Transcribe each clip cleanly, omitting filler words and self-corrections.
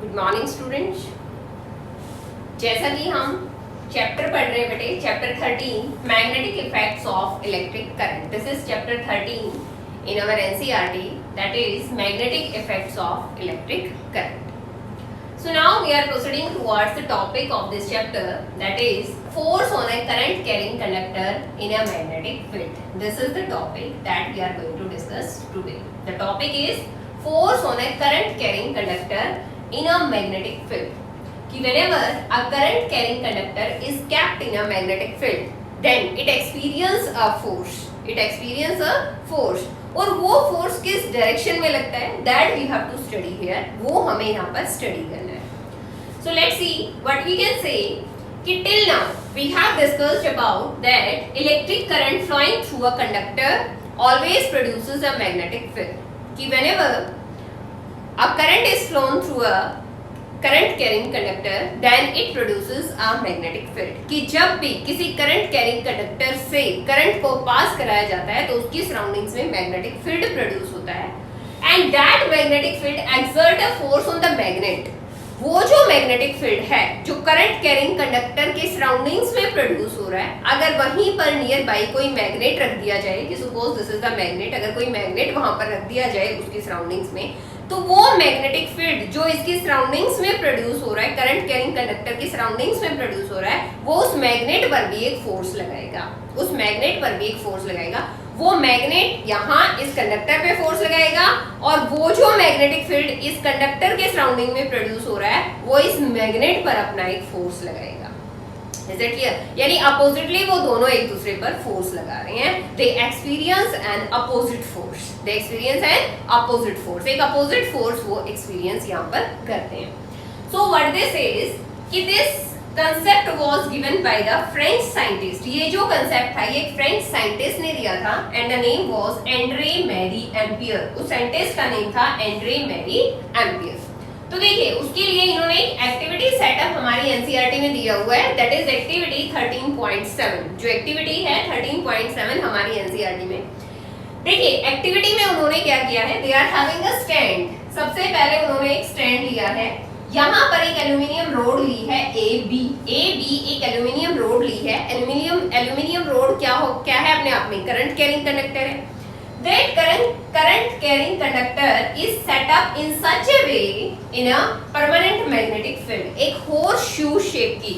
Good morning students. जैसा कि हम चैप्टर पढ़ रहे हैं बेटे, chapter 13 magnetic effects of electric current. This is chapter 13 in our NCERT, that is magnetic effects of electric current. So now we are proceeding towards the topic of this chapter, that is force on a current carrying conductor in a magnetic field. This is the topic that we are going to discuss today. The topic is force on a current carrying conductor in a magnetic field. कि whenever a current carrying conductor is kept in a magnetic field, then it experience a force. It experience a force. और वो force किस direction में लगता है, that we have to study here. वो हमें यहाँ पर स्टडी करना है. So let's see what we can say कि till now we have discussed about that electric current flowing through a conductor always produces a magnetic field. कि whenever a current is flown through a current carrying conductor then it produces a magnetic field. कि जब भी किसी current carrying conductor से current को पास कराया जाता है तो उसकी सराउंडिंग्स में मैग्नेटिक फील्ड प्रोड्यूस होता है. And that magnetic field exert a force on the magnet. वो जो मैग्नेटिक फील्ड है जो करंट कैरिंग कंडक्टर के सराउंडिंग्स में प्रोड्यूस हो रहा है, अगर वहीं पर नियर बाई कोई मैग्नेट रख दिया जाए, कि suppose this is the magnet, अगर कोई मैग्नेट वहां पर रख दिया जाए उसकी सराउंडिंग्स में, तो वो मैग्नेटिक फील्ड जो इसकी सराउंडिंग्स में प्रोड्यूस हो रहा है, करंट कैरिंग कंडक्टर की सराउंडिंग्स में प्रोड्यूस हो रहा है, वो उस मैग्नेट पर भी एक फोर्स लगाएगा. उस मैग्नेट पर भी एक फोर्स लगाएगा. वो मैग्नेट यहाँ इस कंडक्टर पे फोर्स लगाएगा और वो जो मैग्नेटिक फील्ड इस कंडक्टर के सराउंडिंग में प्रोड्यूस हो रहा है वो इस मैग्नेट पर अपना एक फोर्स लगाएगा. Is it clear? यानी अपोजिटली वो दोनों एक दूसरे पर फोर्स लगा रहे हैं. They experience an opposite force. They experience an opposite force. एक अपोजिट फोर्स वो एक्सपीरियंस यहाँ पर करते हैं. सो व्हाट दिस इज कि this concept was given by the French scientist. ये जो कंसेप्ट था ये एक फ्रेंच साइंटिस्ट ने दिया था and the name was Andre Marie Ampere. उस साइंटिस्ट का नेम था एंड्रे मैरी एम्पियर. तो देखिए उसके लिए इन्होंने एक एक्टिविटी सेटअप हमारी एनसीईआरटी में दिया हुआ है, दैट इज एक्टिविटी 13.7. जो एक्टिविटी है 13.7 हमारी एनसीईआरटी में. देखिए एक्टिविटी में उन्होंने क्या किया है, they are having a stand. सबसे पहले उन्होंने एक स्टैंड लिया है. यहाँ पर एक एल्यूमिनियम रोड ली है ए बी एक एल्यूमिनियम रोड ली है. एल्यूमिनियम रोड क्या है अपने आप में करंट कैरिंग कंडक्टर है. That current carrying conductor is set up in such a way in a permanent magnetic field. एक horseshoe shape की.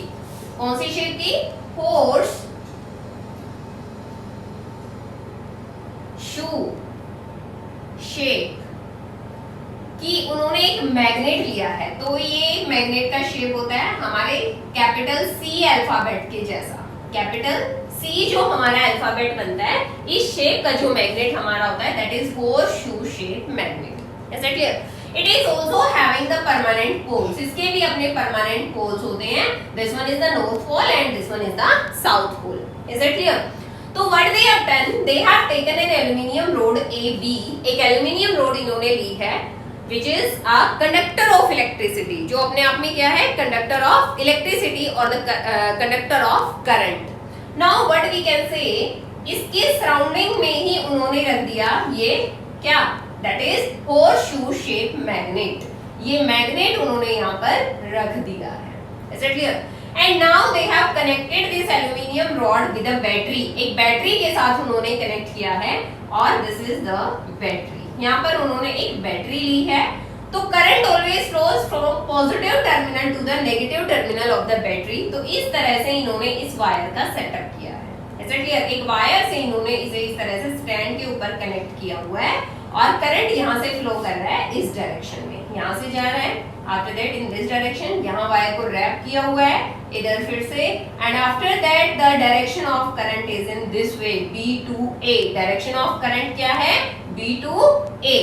कौन सी शेप की? Horseshoe shape कि उन्होंने एक मैग्नेट लिया है. तो ये मैग्नेट का शेप होता है हमारे कैपिटल सी अल्फाबेट के जैसा. कैपिटल सी जो हमारा अल्फाबेट बनता है, इस शेप का जो मैग्नेट हमारा होता है that is horseshoe shape magnet. Is it clear? It is also having the permanent poles. इसके भी अपने परमानेंट पोल्स होते हैं. This one is the north pole and this one is the south pole. Is it clear? तो what they have done, they have taken an aluminium rod A B. एक aluminium rod इन्होंने ली है which is a conductor of electricity. जो अपने आप में क्या है? conductor of electricity or the conductor of current. Now what we can say, इसके surrounding में ही उन्होंने रख दिया ये क्या? That is horseshoe shape magnet. ये magnet उन्होंने यहाँ पर रख दिया है. Is it clear? And now they have connected this aluminium rod with a battery. एक बैटरी के साथ उन्होंने कनेक्ट किया है और this is the battery. यहाँ पर उन्होंने एक बैटरी ली है. तो current always flows from positive terminal to the negative terminal of the battery. तो इस तरह से इन्होंने इस वायर का सेटअप किया है. ऐसा क्लियर? एक वायर से इन्होंने इसे इस तरह से स्टैंड के ऊपर कनेक्ट किया हुआ है और करंट यहाँ से फ्लो कर रहा है इस डायरेक्शन में. यहाँ से जा रहा है, after that in this direction. यहाँ वायर को रैप किया हुआ है इधर फिर से, and after that the direction of current is in this way, B to A. Direction of current क्या है? B to A.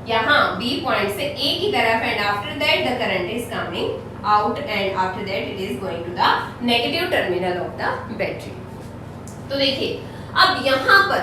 यहाँ बी पॉइंट से ए की तरफ, and after that the current is coming out and after that it is going to the negative terminal of the battery. तो देखिए अब यहाँ पर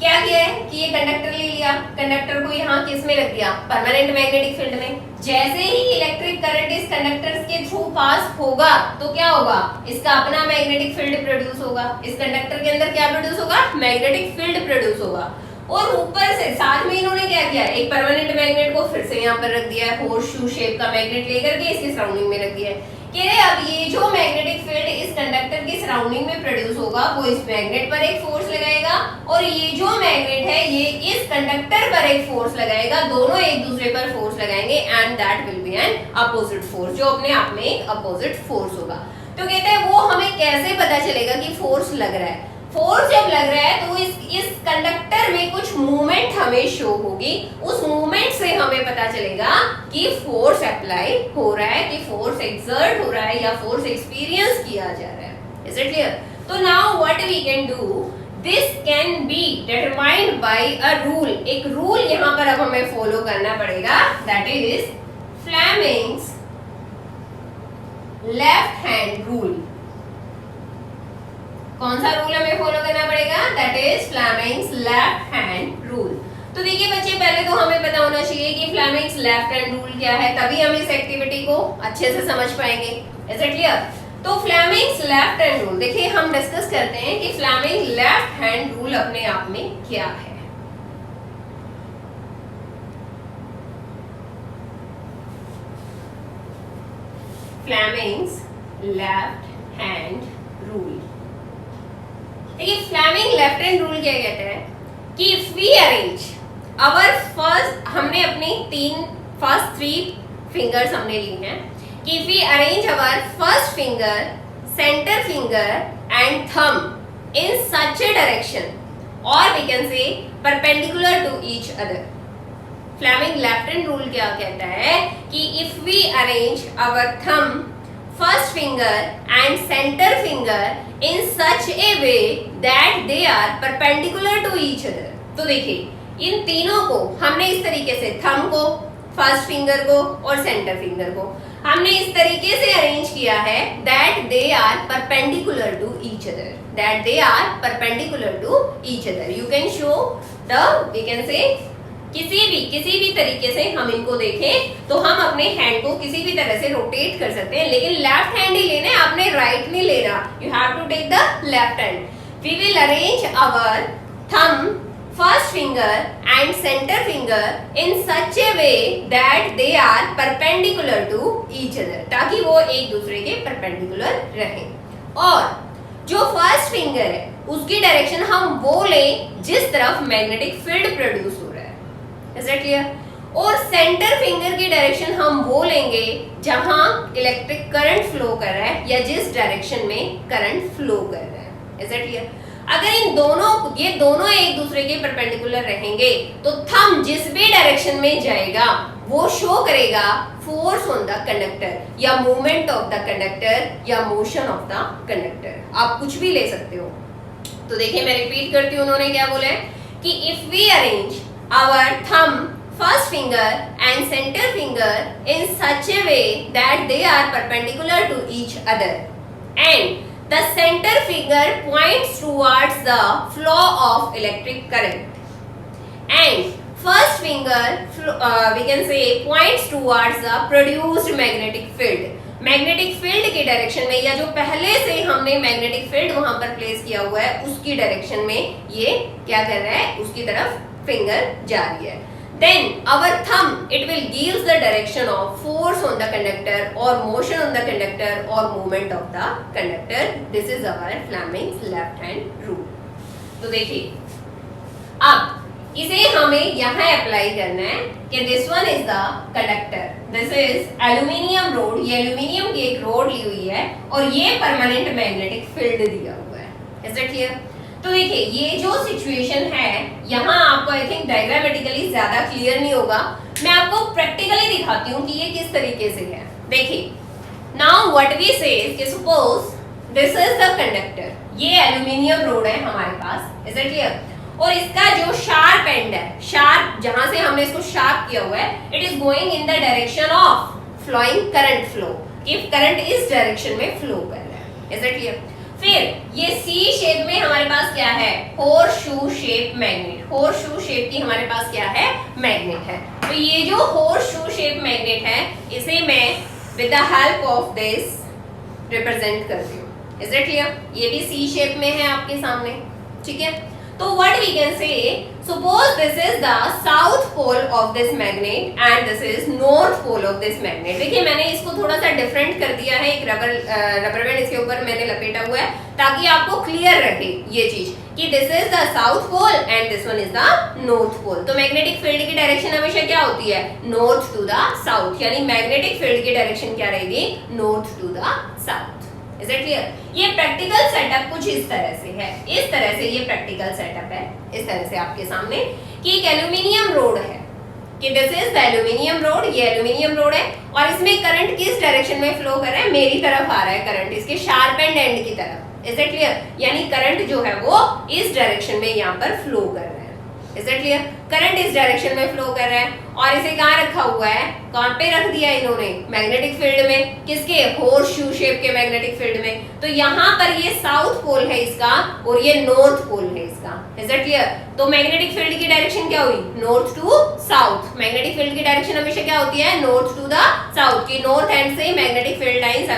क्या किया है कि ये कंडक्टर ले लिया. कंडक्टर को यहाँ किस में रख दिया? परमानेंट मैग्नेटिक फील्ड में. जैसे ही इलेक्ट्रिक करंट इस कंडक्टर के थ्रू पास होगा तो क्या होगा? इसका अपना मैग्नेटिक फील्ड प्रोड्यूस होगा. इस कंडक्टर के अंदर क्या प्रोड्यूस होगा? मैग्नेटिक फील्ड प्रोड्यूस होगा. और ऊपर से साथ में इन्होंने क्या किया, एक परमानेंट मैग्नेट को फिर से यहाँ पर रख दिया है, हॉर्स शू शेप का मैग्नेट लेकर के इसके सराउंडिंग में रख दिया है। कह रहे अब ये जो मैग्नेटिक फील्ड इस कंडक्टर की सराउंडिंग में प्रोड्यूस होगा वो इस मैग्नेट पर एक फोर्स लगाएगा, और ये जो मैग्नेट है ये इस कंडक्टर पर एक फोर्स लगाएगा, दोनों एक दूसरे पर फोर्स लगाएंगे and that will be N opposite force, जो अपने आप में एक अपोजिट फोर्स होगा। तो कहते हैं वो हमें कैसे पता चलेगा कि फोर्स लग रहा है। फोर्स जब लग रहा है तो इस कंडक्टर में कुछ मूवमेंट हमें शो होगी, उस मूवमेंट से हमें पता चलेगा कि फोर्स अप्लाई हो रहा है, कि फोर्स एक्सर्ट हो रहा है या फोर्स एक्सपीरियंस किया जा रहा है। Is it clear? तो now what we can do, this can be determined by a rule. एक रूल यहां पर अब हमें फॉलो करना पड़ेगा, that is Fleming's left hand rule. कौन सा रूल हमें फॉलो करना पड़ेगा? That is Fleming's left hand rule. तो देखिए बच्चे, पहले तो हमें पता होना चाहिए कि फ्लेमिंग्स लेफ्ट हैंड रूल क्या है, तभी हम इस एक्टिविटी को अच्छे से समझ पाएंगे। Is it clear? तो फ्लेमिंग्स लेफ्ट हैंड रूल, देखिए हम डिस्कस करते हैं कि फ्लेमिंग लेफ्ट हैंड रूल अपने आप में क्या है। फ्लेमिंग्स लेफ्ट हैंड रूल, देखिए फ्लेमिंग लेफ्ट हैंड रूल क्या कहता है कि if we arrange our first, हमने अपनी फर्स्ट 3 फिंगर्स हमने ली हैं, कि if we arrange our first finger, centre finger and thumb in such a direction, और we can say perpendicular to each other. Fleming left hand rule क्या कहता है कि if we arrange our thumb, first finger and centre finger in such a way that they are perpendicular to each other. तो देखिए इन तीनों को हमने इस तरीके से, थंब को, फर्स्ट फिंगर को और सेंटर फिंगर को हमने इस तरीके से अरेंज किया है that they are perpendicular to each other, that they are perpendicular to each other. You can show the, we can say किसी भी तरीके से हम इनको देखें तो हम अपने हैंड को किसी भी तरह से रोटेट कर सकते हैं, लेकिन लेफ्ट हैंड ही लेना है, आपने राइट नहीं लेना। You have to take the left hand. We will arrange our thumb, first finger and centre finger in such a way that they are perpendicular to each other, ताकि वो एक दूसरे के परपेंडिकुलर रहें। और जो फर्स्ट फिंगर है उसकी डायरेक्शन हम वो लें जिस तरफ मैग्नेटिक फील्ड प्रोड्यूस हो रहा है। Is it clear? और सेंटर फिंगर की डायरेक्शन हम वो लेंगे जहां इलेक्ट्रिक करंट फ्लो कर रहा है या जिस डायरेक्शन में करंट फ्लो कर रहा है। Is it clear? अगर ये दोनों एक दूसरे के परपेंडिकुलर रहेंगे तो थंब जिस भी डायरेक्शन में जाएगा वो शो करेगा फोर्स ऑन द कंडक्टर या मूवमेंट ऑफ द कंडक्टर या मोशन ऑफ द कंडक्टर, आप कुछ भी ले सकते हो। तो देखिए मैं रिपीट करती हूँ, उन्होंने क्या बोला है कि if we arrange our thumb, first finger and center finger in such a way that they are perpendicular to each other and the center finger points towards the flow of electric current and first finger we can say points towards the produced magnetic field। Magnetic field की direction में, या जो पहले से हमने magnetic field वहां पर place किया हुआ है उसकी डायरेक्शन में ये क्या कर रहा है, उसकी तरफ फिंगर जा रही है। Then our thumb, it will gives the direction of force on the conductor or motion on the conductor or movement of the conductor. This is our Fleming's left hand rule. तो देखिए अब इसे हमें यहाँ apply करना है कि this one is the conductor, this is aluminium road, ये एल्यूमिनियम की एक रोड ली हुई है और ये परमानेंट मैग्नेटिक फील्ड दिया हुआ है। Is it clear? तो देखिए ये जो सिचुएशन है यहाँ आपको आई थिंक डायग्रामेटिकली ज्यादा क्लियर नहीं होगा, मैं आपको प्रैक्टिकली दिखाती हूँ कि ये किस तरीके से है। देखिए नाउ व्हाट वी से कि suppose this is the conductor, ये एल्यूमिनियम रोड है हमारे पास। Is it clear? और इसका जो शार्प एंड है, शार्प जहां से हमने इसको शार्प किया हुआ है, it is going in the direction of flowing current flow, if current इस डायरेक्शन में फ्लो कर रहा है। Is it clear? फिर ये सी शेप में हमारे पास क्या है, horseshoe shape magnet, horseshoe shape की हमारे पास क्या है, मैग्नेट है। तो ये जो हॉर्स शू शेप मैग्नेट है इसे मैं with the help of this represent करती हूँ। Is it clear? ये भी सी शेप में है आपके सामने, ठीक है। तो what we can say, suppose this is the south pole of this magnet and this is north pole of this magnet. देखिए मैंने इसको थोड़ा सा डिफरेंट कर दिया है, एक रबर बैंड इसके ऊपर मैंने लपेटा हुआ है ताकि आपको क्लियर रहे ये चीज कि this is the south pole and this one is the north pole. तो मैग्नेटिक फील्ड की डायरेक्शन हमेशा क्या होती है, नॉर्थ टू द साउथ, यानी मैग्नेटिक फील्ड की डायरेक्शन क्या रहेगी, north to the south. Is it clear? ये प्रैक्टिकल सेटअप कुछ इस तरह से है, इस तरह से ये प्रैक्टिकल सेटअप है, इस तरह से आपके सामने कि एक एल्यूमिनियम रोड है, कि this is the aluminium road, ये एल्यूमिनियम रोड है और इसमें करंट किस डायरेक्शन में फ्लो कर रहा है, मेरी तरफ आ रहा है करंट, इसके शार्प एंड की तरफ। Is it clear? यानी करंट जो है वो इस डायरेक्शन में यहाँ पर फ्लो कर रहा है। Is it clear? करंट इस डायरेक्शन में फ्लो कर रहा है और इसे कहाँ रखा हुआ है, कहाँ पे रख दिया इन्होंने, मैग्नेटिक फील्ड में, किसके, हॉर्स शू शेप के मैग्नेटिक फील्ड में। तो यहाँ पर ये साउथ पोल है इसका और ये नॉर्थ पोल है इसका। Is it clear? तो मैग्नेटिक फील्ड की डायरेक्शन क्या हुई, north to south. Magnetic field की डायरेक्शन हमेशा क्या होती है, नॉर्थ टू द साउथ, की नॉर्थ एंड से मैग्नेटिक फील्ड लाइंस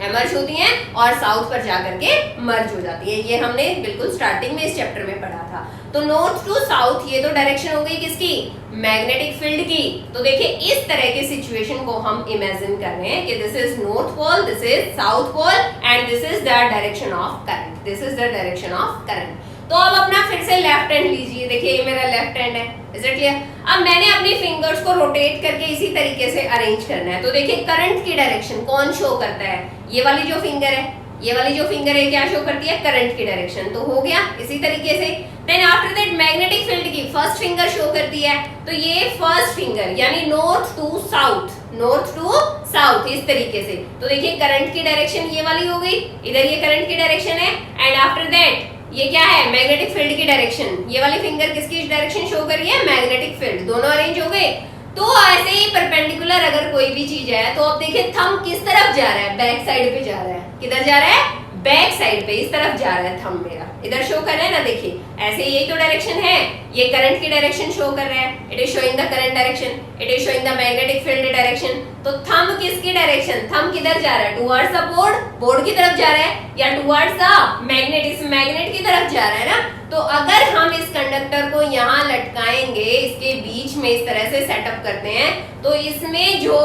एमर्ज होती हैं और साउथ पर जाकर के मर्ज हो जाती है। ये हमने बिल्कुल स्टार्टिंग में इस चैप्टर में पढ़ा था। तो नॉर्थ टू साउथ ये तो डायरेक्शन हो गई किसकी, मैग्नेटिक फील्ड की। तो देखिए इस तरह के सिचुएशन को हम इमेजिन कर रहे हैं कि this is north pole, this is south pole and this is the direction of current, this is the direction of current. तो अब अपना फिर से लेफ्ट हैंड लीजिए, देखिए ये मेरा लेफ्ट हैंड है। Is it clear? अब मैंने अपनी फिंगर्स को रोटेट करके इसी तरीके से अरेंज करना है। तो देखिए करंट की डायरेक्शन कौन शो करता है, ये वाली जो फिंगर है, ये वाली जो फिंगर है क्या शो करती है, करंट की डायरेक्शन। तो हो गया इसी तरीके से। Then after that magnetic field की फर्स्ट फिंगर शो करती है, तो ये फर्स्ट फिंगर यानी north to south, north to south इस तरीके से। तो देखिए करंट की डायरेक्शन ये वाली हो गई, इधर ये करंट की डायरेक्शन है एंड आफ्टर दैट ये क्या है, मैग्नेटिक फील्ड की डायरेक्शन। ये वाली फिंगर किसकी डायरेक्शन शो कर रही है, मैग्नेटिक फील्ड। दोनों अरेंज हो गए। तो ऐसे ही परपेंडिकुलर अगर कोई भी चीज है तो अब देखिए थंब किस तरफ जा रहा है, बैक साइड पे जा रहा है। किधर जा रहा है, बैक साइड पे, इस तरफ जा रहा है थंब मेरा, इधर शो कर रहा है ना। देखिए ऐसे यही तो डायरेक्शन है, ये करंट की डायरेक्शन शो कर रहा है, it is showing the current direction, it is showing the magnetic field direction. तो थंब किसकी डायरेक्शन, थंब किधर जा रहा है, टुवर्ड्स द बोर्ड, बोर्ड की तरफ जा रहा है, या टुवर्ड्स द मैग्नेट, इस मैग्नेट की तरफ जा रहा है ना। तो अगर हम इस कंडक्टर को यहाँ लटकाएंगे, इसके बीच में इस तरह से सेटअप करते हैं, तो इसमें जो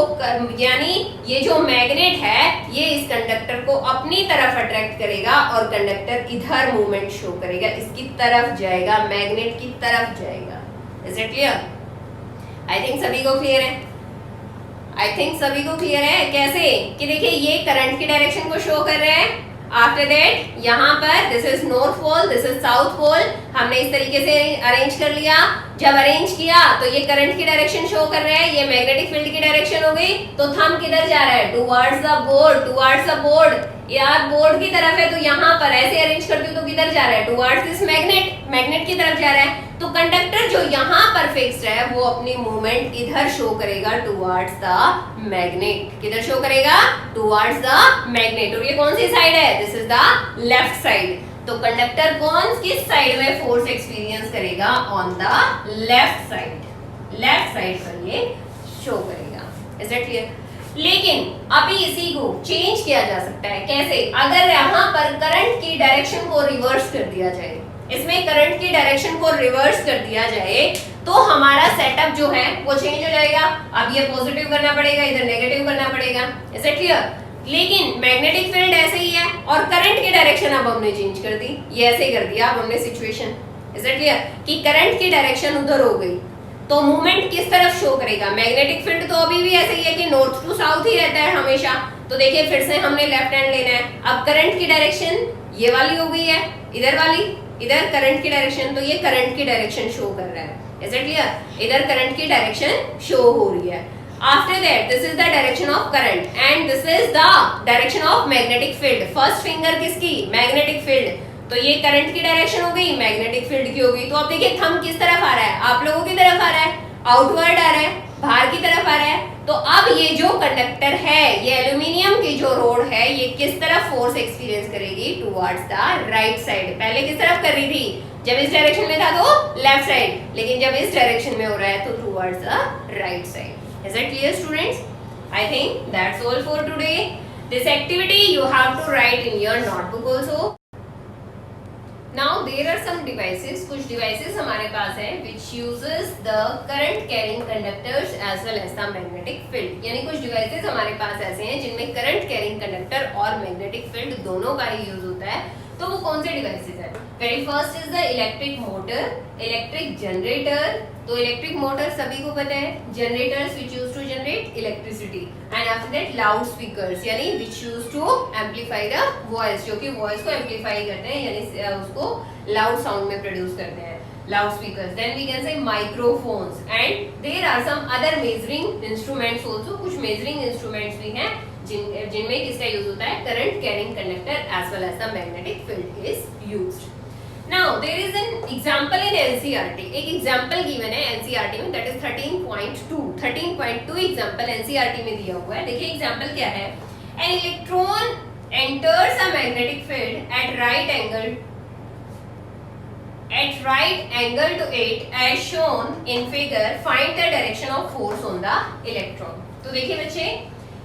यानी ये जो मैग्नेट है ये इस कंडक्टर को अपनी तरफ अट्रैक्ट करेगा और कंडक्टर इधर मूवमेंट शो करेगा, इसकी तरफ जाएगा, मैग्नेट की तरफ जाएगा। Is it clear? I think सभी को क्लियर है, आई थिंक सभी को क्लियर है। कैसे कि देखिए ये करंट की डायरेक्शन को शो कर रहे हैं। आफ्टर दैट यहाँ पर this is north pole, this is south pole, हमने इस तरीके से अरेंज कर लिया। जब अरेंज किया तो ये करंट की डायरेक्शन शो कर रहे हैं, ये मैग्नेटिक फील्ड की डायरेक्शन हो गई। तो थंब किधर जा रहा है, towards the board, towards the board, यार बोर्ड की तरफ है। तो यहाँ पर ऐसे अरेंज करती हूँ तो किधर जा रहा है, टुवर्ड्स दिस मैग्नेट, मैग्नेट की तरफ जा रहा है। तो कंडक्टर जो यहाँ पर फिक्स्ड है वो अपनी मूवमेंट इधर शो करेगा, टुवर्ड्स द मैग्नेट। किधर शो करेगा, टुवर्ड्स द मैग्नेट। और ये कौन सी साइड है, this is the left side. तो कंडक्टर कौन किस साइड में फोर्स एक्सपीरियंस करेगा, on the left side, left side पर ये शो करेगा। Is it clear? लेकिन अभी इसी को चेंज किया जा सकता है। कैसे? अगर यहाँ पर करंट की डायरेक्शन को रिवर्स कर दिया जाए, इसमें करंट की डायरेक्शन को रिवर्स कर दिया जाए तो हमारा सेटअप जो है वो चेंज हो जाएगा। अब ये पॉजिटिव करना पड़ेगा, इधर नेगेटिव करना पड़ेगा। Is it clear? लेकिन मैग्नेटिक फील्ड ऐसे ही है और करंट की डायरेक्शन अब हमने चेंज कर दी, ये ऐसे कर दिया अब हमने सिचुएशन। Is it clear? कि करंट की डायरेक्शन उधर हो गई तो मूवमेंट किस तरफ शो करेगा, मैग्नेटिक फील्ड तो अभी भी ऐसे ही है कि नॉर्थ टू साउथ ही रहता है हमेशा। तो देखिए फिर से हमने लेफ्ट हैंड लेना है। अब करंट की डायरेक्शन ये वाली हो गई है, इधर वाली, इधर करंट की डायरेक्शन, तो ये करंट की डायरेक्शन शो कर रहा है। Is it clear? इधर करंट की डायरेक्शन शो हो रही है। After that, this is the direction of current and this is the direction of magnetic field. First finger किसकी? Magnetic field. तो ये करंट की डायरेक्शन हो गई, मैग्नेटिक फील्ड की हो गई। तो अब देखिए थंब किस तरफ आ रहा है, आप लोगों की तरफ आ रहा है, आउटवर्ड आ रहा है, बाहर की तरफ आ रहा है। तो अब ये जो कंडक्टर है, ये एल्यूमिनियम की जो रोड है, ये किस तरफ फोर्स एक्सपीरियंस करेगी, टुवर्ड्स द राइट साइड। पहले किस तरफ कर रही थी, जब इस डायरेक्शन में था तो लेफ्ट साइड, लेकिन जब इस डायरेक्शन में हो रहा है तो towards the right side. Is it clear, students? I think that's all for today. This activity you have to write in your notebook also. Now there are some devices, कुछ devices हमारे पास है which uses the current carrying conductors as well as the magnetic field, यानी कुछ devices हमारे पास ऐसे हैं जिनमें करंट कैरिंग कंडक्टर और मैग्नेटिक फील्ड दोनों का ही यूज होता है। तो वो कौन से डिवाइसेस हैं? Very first is the electric motor, electric generator. तो इलेक्ट्रिक मोटर सभी को पता है, generators which use to generate electricity, and after that loudspeakers यानी which use to amplify the voice, जो कि वॉइस को एम्पलीफाई करते हैं यानी उसको लाउड साउंड में प्रोड्यूस करते हैं, loud speakers. Then we can say microphones, and there are some other measuring instruments also, कुछ मेजरिंग इंस्ट्रूमेंट्स भी हैं जिनमें किसका यूज होता है? Current carrying conductor as well as the magnetic field is used. Now there is an example in NCERT, एक example given है NCERT में, that is 13.2 एग्जांपल NCERT में दिया हुआ है। देखिए एग्जांपल क्या है? An electron enters a magnetic field at right angle to it as shown in figure. Find the direction of force on the electron. तो देखिए बच्चे,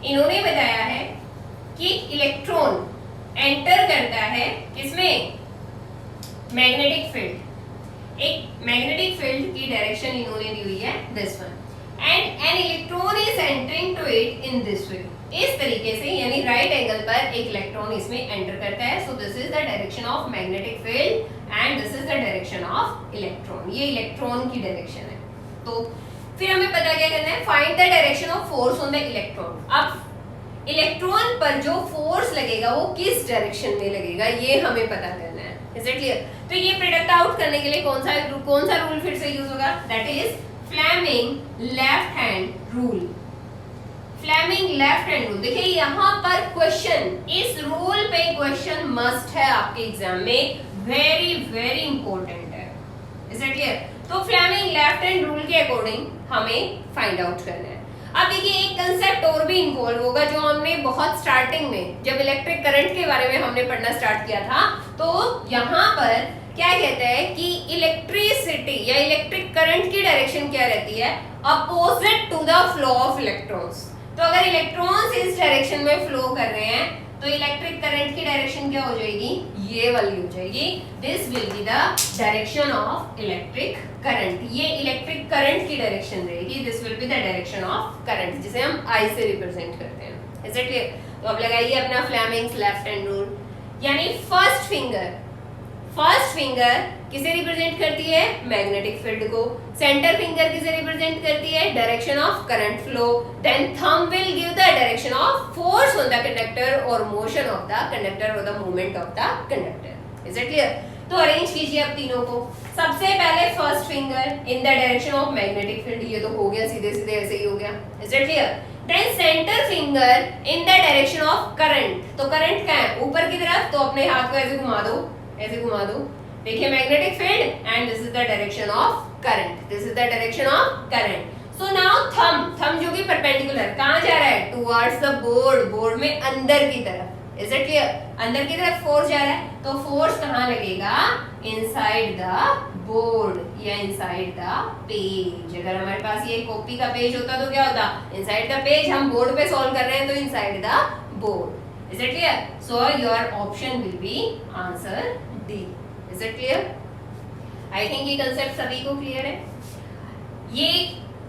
इन्होंने बताया है कि इलेक्ट्रॉन एंटर करता है किसमें? Magnetic field. एक मैग्नेटिक फील्ड की डायरेक्शन इन्होंने दी हुई है this one, and an electron is entering to it in this way, इस तरीके से, यानी राइट एंगल पर एक इलेक्ट्रॉन इसमें एंटर करता है। So this is the direction of magnetic field and this is the direction of electron, ये इलेक्ट्रॉन की डायरेक्शन है। तो फिर हमें पता क्या करना है? Find the direction of force on the electron. अब इलेक्ट्रॉन पर जो फोर्स लगेगा वो किस डायरेक्शन में लगेगा, ये हमें पता करना है। Is it clear? तो ये प्रोडक्ट आउट करने के लिए कौन सा रूल फिर से यूज होगा? That is Fleming left hand rule. Fleming left hand rule. देखिए यहाँ पर क्वेश्चन, इस रूल पे क्वेश्चन मस्ट है आपके एग्जाम में, वेरी वेरी इंपॉर्टेंट है। Is it clear? तो फ्लेमिंग लेफ्ट हैंड रूल के अकॉर्डिंग हमें फाइंड आउट करना है। अब देखिए एक कंसेप्ट और भी इन्वॉल्व होगा जो हमने बहुत स्टार्टिंग में, जब इलेक्ट्रिक करंट के बारे में हमने पढ़ना स्टार्ट किया था, तो यहाँ पर क्या कहते हैं कि इलेक्ट्रिसिटी या इलेक्ट्रिक करंट की डायरेक्शन क्या रहती है? Opposite to the flow of electrons. तो अगर इलेक्ट्रॉन्स इस डायरेक्शन में फ्लो कर रहे हैं तो इलेक्ट्रिक करंट की डायरेक्शन क्या हो जाएगी? ये वाली हो जाएगी। This will be the direction of electric current, ये इलेक्ट्रिक करंट की डायरेक्शन रहेगी। This will be the direction of current, जिसे हम आई से रिप्रेजेंट करते हैं। Is it clear? तो अब लगाइए अपना फ्लेमिंग्स लेफ्ट हैंड रूल, यानी फर्स्ट फिंगर किसे रिप्रेजेंट करती है? मैग्नेटिक फील्ड को। सेंटर फिंगर किसे रिप्रेजेंट करती है? Direction of current flow. Then thumb will give the direction of force on the conductor और मोशन ऑफ द कंडक्टर और the movement of the conductor. Is it clear? तो arrange कीजिए अब तीनों को। सबसे पहले first finger in the direction of magnetic field, ये तो हो गया, सीधे सीधे ऐसे ही हो गया। Is it clear? Then centre finger in the direction of current. तो करंट क्या है? ऊपर की तरफ, तो अपने हाथ को ऐसे घुमा दो, ऐसे घुमा दो। देखिए magnetic field and this is the direction of current, this is the direction of current. So now thumb जो कि परपेंडिकुलर, कहां जा रहा है? टुवर्ड्स द बोर्ड में अंदर की तरफ। Is it clear? अंदर की तरफ फोर्स जा रहा है, तो फोर्स कहां लगेगा? इनसाइड द बोर्ड या इनसाइड द पेज। अगर हमारे पास ये कॉपी का पेज होता तो क्या होता? Inside the page. हम बोर्ड पे सॉल्व कर रहे हैं तो inside the board. Is it clear? So your option will be answer D. Is it clear? I think ये कंसेप्ट सभी को क्लियर है। ये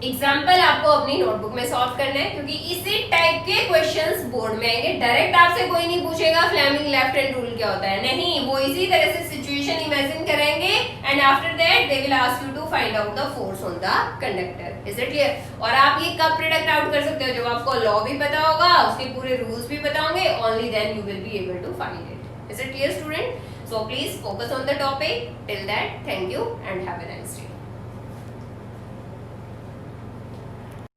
एग्जाम्पल आपको अपनी नोटबुक में सॉल्व करना है, क्योंकि इसी टाइप के क्वेश्चंस बोर्ड में आएंगे। डायरेक्ट आपसे कोई नहीं पूछेगा फ्लेमिंग लेफ्ट हैंड रूल क्या होता है, नहीं, वो इसी तरह से सिचुएशन इमेजिन करेंगे and after that they will ask you to find out the force on the conductor. Is it clear? और आप ये कब प्रोडक्ट आउट कर सकते हो? जब आपको लॉ भी पता होगा, उसके पूरे रूल्स भी पता होंगे, only then you will be able to find it. Is it clear student? So please focus on the topic. Till that, thank you and have a nice day.